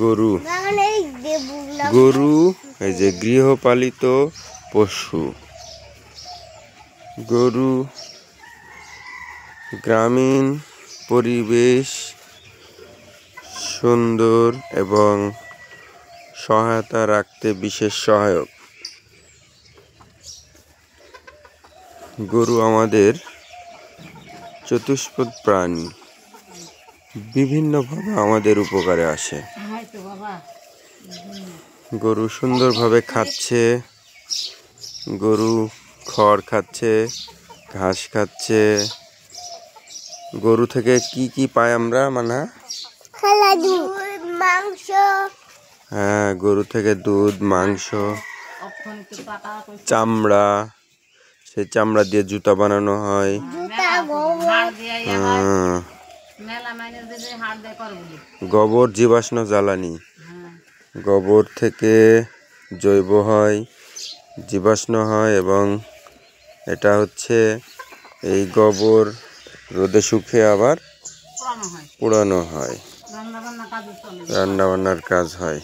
গরু গরু এই যে গৃহপালিত পশু। গরু গ্রামীণ পরিবেশ সুন্দর এবং সহায়তা রাখতে বিশেষ সহায়ক। গরু আমাদের চতুষ্পদ প্রাণী, বিভিন্নভাবে আমাদের উপকারে আসে। গরু সুন্দরভাবে খাচ্ছে, গরু খড় খাচ্ছে, ঘাস খাচ্ছে। গরু থেকে কি কি পাই আমরা? মানে মাংস। হ্যাঁ, গরু থেকে দুধ, মাংস, চামড়া। সেই চামড়া দিয়ে জুতা বানানো হয়। গোবর জীবাশ্ম জ্বালানি। গোবর থেকে জৈব হয়, জীবাশ্ম হয় এবং এটা হচ্ছে এই গোবর রোদে শুকিয়ে আবার পোড়ানো হয়, রান্না বান্নার কাজ হয়।